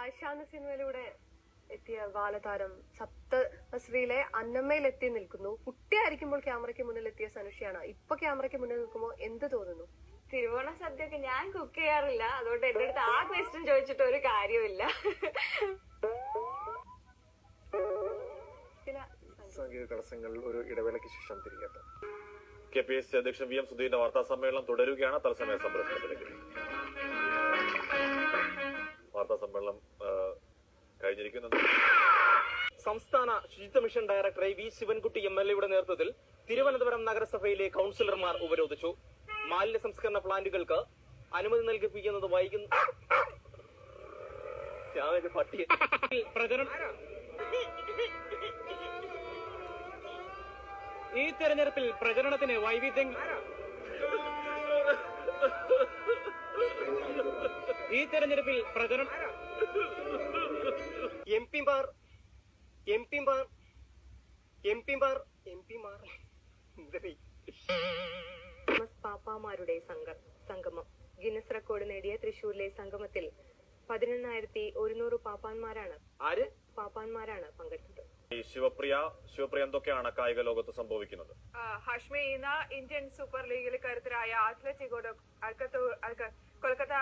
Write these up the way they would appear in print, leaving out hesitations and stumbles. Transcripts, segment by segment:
ആയിഷ എന്ന സിനിമയിലൂടെ എത്തിയ ബാലതാരം സപ്തശ്രീയിലെ അന്നമ്മയിൽ എത്തി നിൽക്കുന്നു. കുട്ടിയായിരിക്കുമ്പോൾ ക്യാമറയ്ക്ക് മുന്നിൽ എത്തിയ സനുഷയാണ് ഇപ്പൊ ക്യാമറയ്ക്ക് മുന്നിൽ നിൽക്കുമ്പോൾ എന്ത് തോന്നുന്നു? തിരുവോണ സദ്യയൊക്കെ ഞാൻ കുക്ക് ചെയ്യാറില്ല, അതുകൊണ്ട് എന്റെ അടുത്ത് ആ ക്വസ്റ്റ്യൻ ചോദിച്ചിട്ട് ഒരു കാര്യമില്ല. സാങ്കേതിക തടസ്സങ്ങൾ ഒരു ഇടവേളയ്ക്ക് ശേഷം തിരികെ KPSC അധ്യക്ഷൻ VM സുധീറിന്റെ വാർത്താ സമ്മേളനം തുടരുകയാണ്. തത്സമയ സംപ്രേഷണത്തിലേക്ക് വാർത്താ സമ്മേളനം കഴിഞ്ഞിരിക്കുന്നത്. സംസ്ഥാന ശുചിത്വ മിഷൻ ഡയറക്ടർ വി ശിവൻകുട്ടി MLA-യുടെ നേതൃത്വത്തിൽ തിരുവനന്തപുരം നഗരസഭയിലെ കൌൺസിലർമാർ ഉപരോധിച്ചു. മാലിന്യ സംസ്കരണ പ്ലാന്റുകൾക്ക് അനുമതി നൽകിപ്പിക്കുന്നത് വൈകുന്നു. ഈ തെരഞ്ഞെടുപ്പിൽ പ്രചരണത്തിന് വൈവിധ്യം പാപ്പാമാരുടെ സംഗമം ഗിന്നസ് റെക്കോർഡ് നേടിയ തൃശൂരിലെ സംഗമത്തിൽ 11,100 പാപ്പാന്മാരാണ് പങ്കെടുത്തത്. ശിവപ്രിയ എന്തൊക്കെയാണ് കായിക ലോകത്ത് സംഭവിക്കുന്നത്? ഹാഷ്മി ഇന്ന് ഇന്ത്യൻ സൂപ്പർ ലീഗിൽ കരുത്തരായ അത്ലറ്റിക്കോയുടെ കൊൽക്കത്ത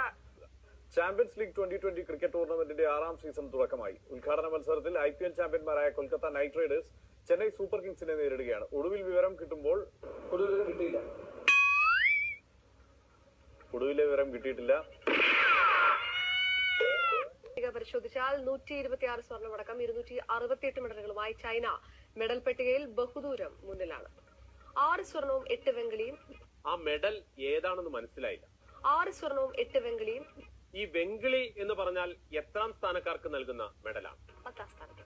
ചാമ്പ്യൻസ് ലീഗ് 2020 ക്രിക്കറ്റ് ടൂർണമെന്റിന്റെ 6ാം സീസൺ തുടക്കമായി. ഉദ്ഘാടന മത്സരത്തിൽ IPL ചാമ്പ്യന്മാരായ Kolkata knight riders Chennai super കിങ്സിനെ നേരിടുകയാണ്. ഒടുവിൽ വിവരം കിട്ടിയിട്ടില്ല. പരിശോധിച്ചാൽ 126 സ്വർണ്ണമടക്കം 268 മെഡലുകളുമായി ചൈന മെഡൽ പട്ടികയിൽ ബഹുദൂരം മുന്നിലാണ്. 6 സ്വർണവും 8 വെങ്കലിയും. ആ മെഡൽ ഏതാണെന്ന് മനസ്സിലായില്ല. 6 സ്വർണവും 8 വെങ്കലിയും. ഈ വെങ്കിളി എന്ന് പറഞ്ഞാൽ എത്രാം സ്ഥാനക്കാർക്ക് നൽകുന്ന മെഡലാണ്? 10ാം സ്ഥാനത്ത്.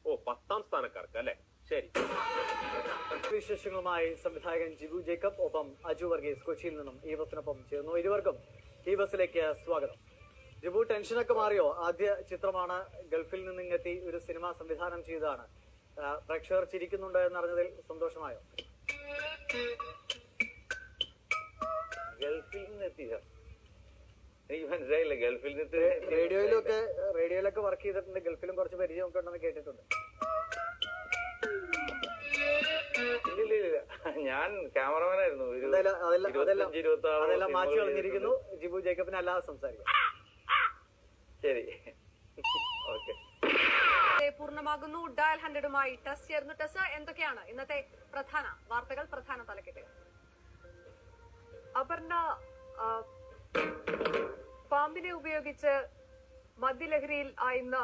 ഓ, 10ാം സ്ഥാനക്കാർക്ക് അല്ലെ. ശരി. വിശേഷങ്ങളുമായി സംവിധായകൻ ജിബു ജേക്കബ് ഒപ്പം അജു വർഗീസ് കൊച്ചിയിൽ നിന്നും ഈ ബസിനൊപ്പം ചേർന്നു. ഇരുവർക്കും ഈ ബസിലേക്ക് സ്വാഗതം. ജിബു, ടെൻഷനൊക്കെ മാറിയോ? ആദ്യ ചിത്രമാണ്, ഗൾഫിൽ നിന്നിങ്ങെത്തി ഒരു സിനിമ സംവിധാനം ചെയ്തതാണ്. പ്രേക്ഷകർ ചിരിക്കുന്നുണ്ട് എന്നറിഞ്ഞതിൽ സന്തോഷമായോ? ഗൾഫിൽ നിന്നെത്തിയ എനിക്ക് മനസ്സിലായില്ല. ഗൾഫിൽ നിന്ന് റേഡിയോയിലൊക്കെ വർക്ക് ചെയ്തിട്ടുണ്ട്. ഗൾഫിലും കുറച്ച് പരിചയമൊക്കെ ഉണ്ടെന്ന് കേട്ടിട്ടുണ്ട്. ഇല്ല, ഞാൻ ക്യാമറമാനായിരുന്നു. അതെല്ലാം മാറ്റി കളഞ്ഞിരിക്കുന്നു. ജിബു ജേക്കബിന് അല്ലാതെ സംസാരിക്കാം. ശരി, ഓക്കെ. പൂർണ്ണമാകുന്നു. ഡയൽ 100മായി ടെസ് ചേർന്നു. ടെസ്, എന്തൊക്കെയാണ് ഇന്നത്തെ പ്രധാന വാർത്തകൾ? പ്രധാന തലക്കെട്ടുകൾ. അപർണ, പാമ്പിനെ ഉപയോഗിച്ച് മദ്യലഹരിയിൽ ആയുന്ന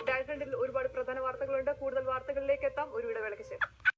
ഡയൽ 100ൽ ഒരുപാട് പ്രധാന വാർത്തകളുണ്ട്. കൂടുതൽ വാർത്തകളിലേക്ക് എത്താം ഒരു ഇടവേളയ്ക്ക് ശേഷം.